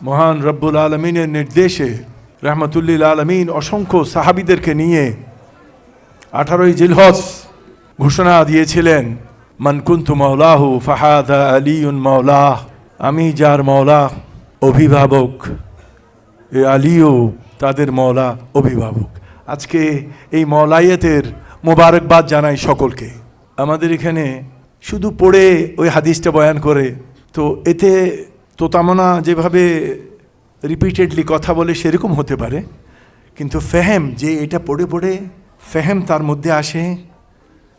মহান রব্বুল আলমিনের নির্দেশে রহমতুল্লিল আলমিন অসংখ্য সাহাবিদেরকে নিয়ে 18ই জিলহজ ঘোষণা দিয়েছিলেন, মান কুনতু মাওলাহু ফাহাদা আলিউন মাওলাহ, আমি যার মাওলা অভিভাবক, এ আলীও তাদের মাওলা অভিভাবক। আজকে এই মাওলায়েতের মোবারকবাদ জানাই সকলকে। আমাদের এখানে শুধু পড়ে ওই হাদিসটা বয়ান করে, তো এতে তোতামনা যেভাবে রিপিটেডলি কথা বলে সেরকম হতে পারে, কিন্তু ফেহেম যে এটা পড়ে পড়ে ফেহেম তার মধ্যে আসে,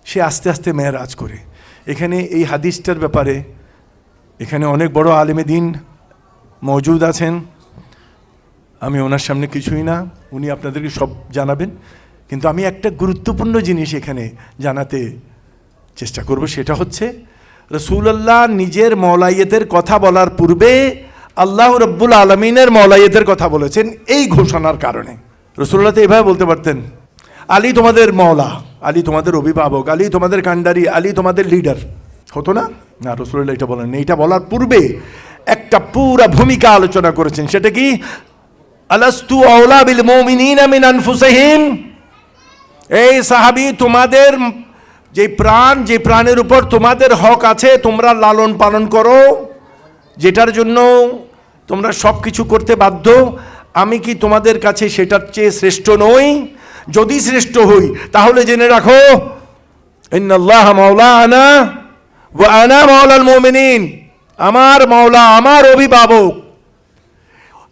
সে আস্তে আস্তে মেরাজ করে। এখানে এই হাদিসটার ব্যাপারে এখানে অনেক বড় আলেমে দিন মওজুদ আছেন, আমি ওনার সামনে কিছুই না, উনি আপনাদেরকে সব জানাবেন, কিন্তু আমি একটা গুরুত্বপূর্ণ জিনিস এখানে জানাতে চেষ্টা করব। সেটা হচ্ছে রাসূলুল্লাহ নিজের মওলাইয়তের কথা বলার পূর্বে আল্লাহ রাব্বুল আলামিনের মওলাইয়তের কথা বলেছেন এই ঘোষণার কারণে। রাসূলুল্লাহ তো এভাবে বলতে পারতেন, আলী তোমাদের মওলা, আলী তোমাদের অভিভাবক, আলী তোমাদের কান্ডারি, আলী তোমাদের লিডার, হতো না? না, রাসূলুল্লাহ এটা বলেন। এইটা বলার পূর্বে একটা পুরা ভূমিকা আলোচনা করেছেন। সেটা কি? আলাস্তু আওলা বিল মুমিনিনা মিন আনফুসিহিম, এই সাহাবী তোমাদের যে প্রাণের উপর তোমাদের হক আছে, তোমরা লালন পালন করো, যেটার জন্য তোমরা সব কিছু করতে বাধ্য, আমি কি তোমাদের কাছে সেটার চেয়ে শ্রেষ্ঠ নই? যদি শ্রেষ্ঠ হই তাহলে জেনে রাখো, ইন্নাল্লাহা মাওলানা ওয়া আনা মাওলাল মুমিনিন, আমার মাওলা আমার অভিভাবক।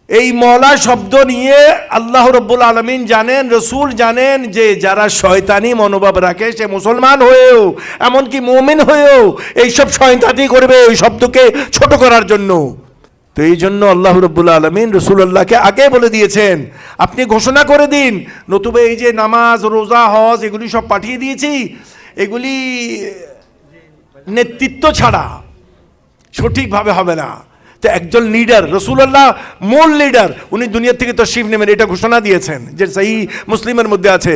এই মওলা শব্দ নিয়ে আল্লাহ রাব্বুল আলামিন জানেন, রসুল জানেন যে যারা শয়তানি মনোভাব রাখে, সে মুসলমান হয়েও এমনকি মুমিন হয়েও এইসব শয়তানি করবে ওই শব্দকে ছোট করার জন্য। তো এই জন্য আল্লাহ রাব্বুল আলামিন রাসূলুল্লাহকে আগে বলে দিয়েছেন, আপনি ঘোষণা করে দিন, নতুবা এই যে নামাজ রোজা হজ এগুলি সব পাঠিয়ে দিয়েছি, এগুলি নেতৃত্ব ছাড়া সঠিকভাবে হবে না। তো একজন লিডার, রাসূলুল্লাহ মূল লিডার, উনি দুনিয়া থেকে তাশরীফ নেবেন, এটা ঘোষণা দিয়েছেন যে সহিহ মুসলিমের মধ্যে আছে,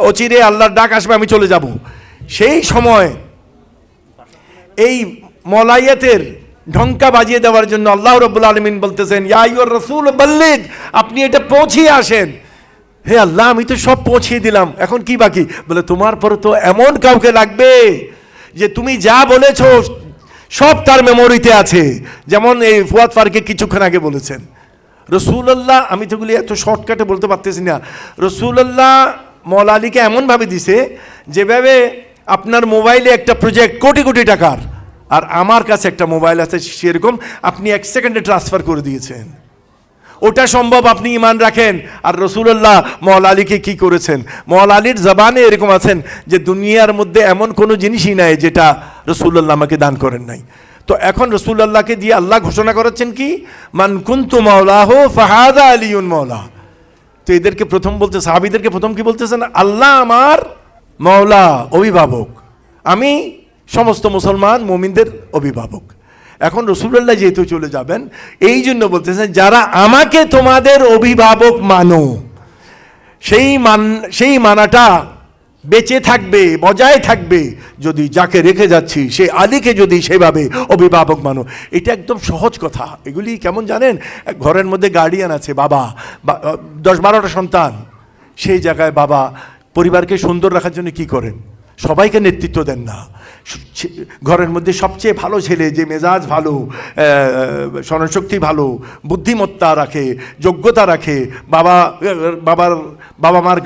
অচিরে আল্লাহর ডাক আসবে, আমি চলে যাব। সেই সময় এই মওলাইয়াতের ঢঙ্কা বাজিয়ে দেওয়ার জন্য আল্লাহ রাব্বুল আলামিন বলতেছেন, ইয়া আইয়ুর রাসূল বাল্লিগ, আপনি এটা পৌঁছিয়ে আসেন। হে আল্লাহ, আমি তো সব পৌঁছিয়ে দিলাম, এখন কি বাকি? বলে তোমার পরে তো এমন কাউকে লাগবে যে তুমি যা বলেছো সব তার মেমোরিতে আছে। যেমন এই ফুয়াদ ফারুকী কিছুক্ষণ আগে বলেছেন, রাসূলুল্লাহ, আমি তোগুলি এত শর্টকাটে বলতে পারতেছি না, রাসূলুল্লাহ মওলা আলীকে এমনভাবে দিছে যেভাবে আপনার মোবাইলে একটা প্রজেক্ট কোটি কোটি টাকার, আর আমার কাছে একটা মোবাইল আছে সেরকম আপনি 1 সেকেন্ডে ট্রান্সফার করে দিয়েছেন। ওটা সম্ভব, আপনি ঈমান রাখেন। আর রাসূলুল্লাহ মওলা আলীকে কি করেছেন? মওলা আলীর জবানে এরকম আছেন যে দুনিয়ার মধ্যে এমন কোনো জিনিসই নাই যেটা রাসূলুল্লাহ আমাকে দান করেন নাই। তো এখন রাসূলুল্লাহকে দিয়ে আল্লাহ ঘোষণা করাচ্ছেন কি? মান কুনতু মাওলাহু ফাহাদা আলিউন মাওলা। তো এদেরকে প্রথম বলতে, সাহাবীদেরকে প্রথম কি বলতেছেন? আল্লাহ আমার মাওলা, অভিভাবক, আমি সমস্ত মুসলমান মুমিনদের অভিভাবক। এখন রাসূলুল্লাহ যেহেতু চলে যাবেন, এই জন্য বলতেছেন যারা আমাকে তোমাদের অভিভাবক মানো, সেই মানাটা বেঁচে থাকবে, বজায় থাকবে যদি যাকে রেখে যাচ্ছি সে আলীকে যদি সেভাবে অভিভাবক মানো। এটা একদম সহজ কথা। এগুলি কেমন জানেন? ঘরের মধ্যে গার্ডিয়ান আছে, বাবা 10-12টা সন্তান, সেই জায়গায় বাবা পরিবারকে সুন্দর রাখার জন্য কি করেন? সবাইকে নেতৃত্ব দেন না। ঘরের মধ্যে সবচেয়ে ভালো ছেলে, যে মেজাজ ভালো, স্মরণশক্তি ভালো, বুদ্ধিমত্তা রাখে, যোগ্যতা রাখে, বাবা মার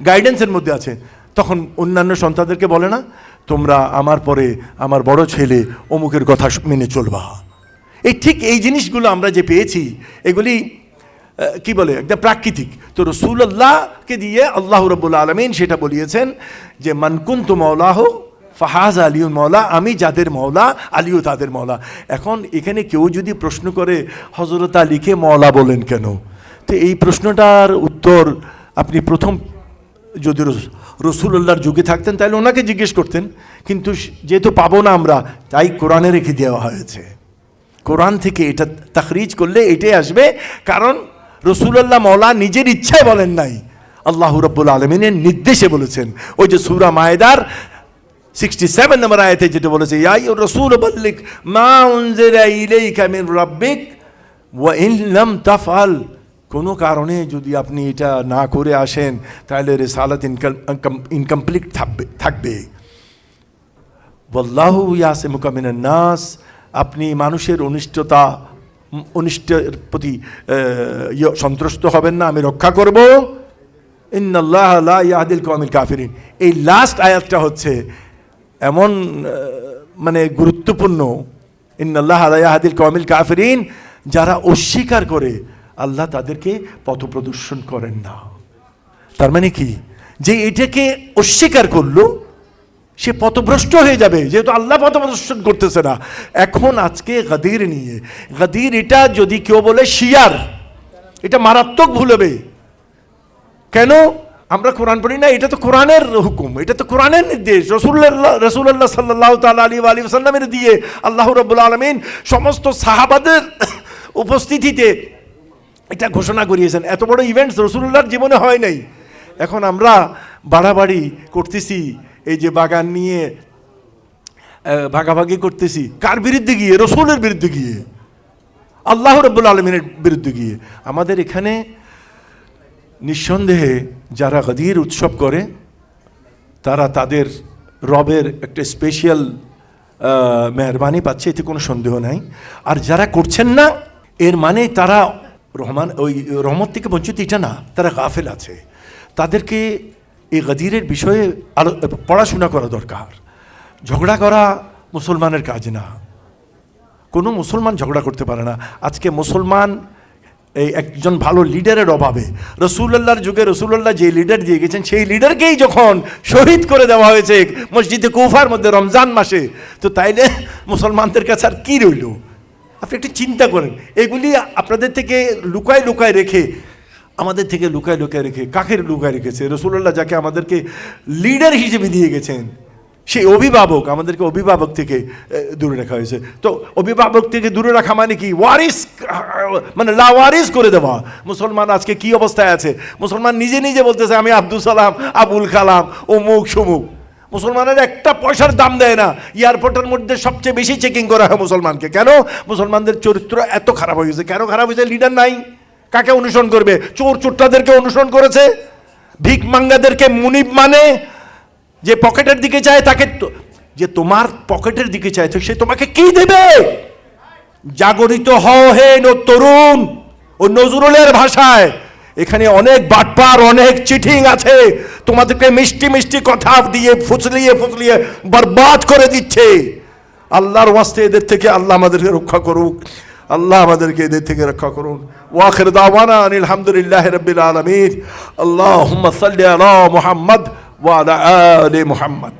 গাইডেন্সের মধ্যে আছে, তখন অন্যান্য সন্তানদেরকে বলে না, তোমরা আমার পরে আমার বড় ছেলে অমুকের কথা মেনে চলবা। ঠিক এই জিনিসগুলো আমরা যে পেয়েছি, এগুলি কি বলে, একটা প্রাকৃতিক। তো রাসূলুল্লাহকে দিয়ে আল্লাহ রাব্বুল আলামিন সেটা বলিয়েছেন যে মান কুনতু মাওলাহু ফাহাযা আলিউন মাওলা, আমি যাদের মাওলা আলীও তাদের মাওলা। এখন এখানে কেউ যদি প্রশ্ন করে হযরত আলীকে মাওলা বলেন কেন, তো এই প্রশ্নটার উত্তর আপনি প্রথম যদি রাসূলুল্লাহর যুগে থাকতেন তাহলে ওনাকে জিজ্ঞেস করতেন, কিন্তু যেহেতু পাবো না আমরা, তাই কোরআনে রেখে দেওয়া হয়েছে। কোরআন থেকে এটা তাখরিজ করলে এটাই আসবে, কারণ রাসূলুল্লাহ মাওলা নিজের ইচ্ছায় বলেন নাই, আল্লাহ রাব্বুল আলামিনের নির্দেশে বলেছেন। ওই যে সূরা মায়েদার 67 নম্বর আয়াতে যেটা বলেছে, ইয়া আইয়ুর রাসূল বাল্লিগ মা উনজিলা ইলাইকা মিন রাব্বিক ওয়া ইন লাম তাফআল, কোনো কারণে যদি আপনি এটা না করে আসেন তাহলে রিসালাত ইনকমপ্লিট থাকবে। ওয়াল্লাহু ইয়াসিমুকা মিনান নাস, আপনি মানুষের অনিষ্টের প্রতি সন্ত্রস্ত হবেন না, আমি রক্ষা করব। ইন্নাল্লাহ লা ইয়াহদিল কওমিল কাফিরিন, এই লাস্ট আয়াতটা হচ্ছে এমন মানে গুরুত্বপূর্ণ। ইন্নাল্লাহ লা ইয়াহদিল কওমিল কাফিরিন, যারা অস্বীকার করে আল্লাহ তাদেরকে পথপ্রদর্শন করেন না। তার মানে কি, যে এটাকে অস্বীকার করলো সে পথভ্রষ্ট হয়ে যাবে, যেহেতু আল্লাহ পথপ্রদর্শন করতেছে না। এখন আজকে গাদির নিয়ে, গাদির এটা যদি কেউ বলে শিয়ার, এটা মারাত্মক ভুল হবে। কেন? আমরা কোরআন পড়ি না, এটা তো কোরআনের হুকুম, এটা তো কোরআনের নির্দেশ। রাসূলুল্লাহ সাল্লাল্লাহু তাআলা আলাইহি ওয়া সাল্লামের দিয়ে আল্লাহ রাব্বুল আলামিন সমস্ত সাহাবাদের উপস্থিতিতে এটা ঘোষণা করিয়েছেন। এত বড় ইভেন্টস রাসূলুল্লাহর জীবনে হয় নাই। এখন আমরা বাড়াবাড়ি করতেছি, এই যে বাগান নিয়ে ভাগাভাগি করতেছি, কার বিরুদ্ধে গিয়ে? রাসূলের বিরুদ্ধে গিয়ে, আল্লাহ রাব্বুল আলামিনের বিরুদ্ধে গিয়ে। আমাদের এখানে নিঃসন্দেহে যারা গাদির উৎসব করে তারা তাদের রবের একটা স্পেশাল মেহরবানি পাচ্ছে, এতে কোনো সন্দেহ নাই। আর যারা করছেন না, এর মানে তারা ওই রহমত থেকে বঞ্চিত এটা না, তারা গাফেল আছে। তাদেরকে এই গাদিরের বিষয়ে পড়াশোনা করা দরকার। ঝগড়া করা মুসলমানের কাজ না, কোনো মুসলমান ঝগড়া করতে পারে না। আজকে মুসলমান এই একজন ভালো লিডারের অভাবে, রাসূলুল্লাহর যুগে রাসূলুল্লাহ যে লিডার দিয়ে গেছেন সেই লিডারকেই যখন শহীদ করে দেওয়া হয়েছে মসজিদে কুফার মধ্যে রমজান মাসে, তো তাইলে মুসলমানদের কাছে আর কী রইল? আপনি একটু চিন্তা করেন। এগুলি আপনাদের থেকে লুকায় লুকায় রেখে, আমাদের থেকে লুকায় লুকায় রেখে, কাকে লুকায় রেখেছে? রাসূলুল্লাহ যাকে আমাদেরকে লিডার হিসেবে দিয়ে গেছেন, সেই অভিভাবক, আমাদেরকে অভিভাবক থেকে দূরে রাখা হয়েছে। তো অভিভাবক থেকে দূরে রাখা মানে কি? ওয়ারিস, মানে লাওয়ারিস করে দেওয়া। মুসলমান আজকে কি অবস্থায় আছে? মুসলমান নিজে নিজে বলতেছে আমি আব্দুল সালাম, আবুল কালাম, অমুক সমুক। মুসলমানের একটা পয়সার দাম দেয় না। এয়ারপোর্টের মধ্যে সবচেয়ে বেশি চেকিং করা হয় মুসলমানকে। কেন? মুসলমানদের চরিত্র এত খারাপ হয়ে গেছে। কেন খারাপ হয়েছে? লিডার নাই। কাকে অনুসরণ করবে? চোরটাদেরকে অনুসরণ করেছে, ভিক মাঙ্গাদেরকে মুনিব মানে, যে পকেটের দিকে চায় তাকে, যে তোমার পকেটের দিকে চায় সে তোমাকে কি দেবে? জাগরিত হও হে তরুণ। ও নজরুলের ভাষায়, এখানে অনেক বাটপার, অনেক চিটিং আছে, তোমাদেরকে মিষ্টি মিষ্টি কথা দিয়ে ফুসলিয়ে ফুসলিয়ে বরবাদ করে দিচ্ছে। আল্লাহর ওয়াস্তে এদের থেকে আল্লাহ আমাদেরকে রক্ষা করুক, আল্লাহ আমাদেরকে এদের থেকে রক্ষা করুন। ওয়া আখির দাওয়ানা আনিল হামদুলিল্লাহি রাব্বিল আলামিন। আল্লাহুম্মা সাল্লি আলা মুহাম্মদ ওয়া আলা আলি মুহাম্মদ।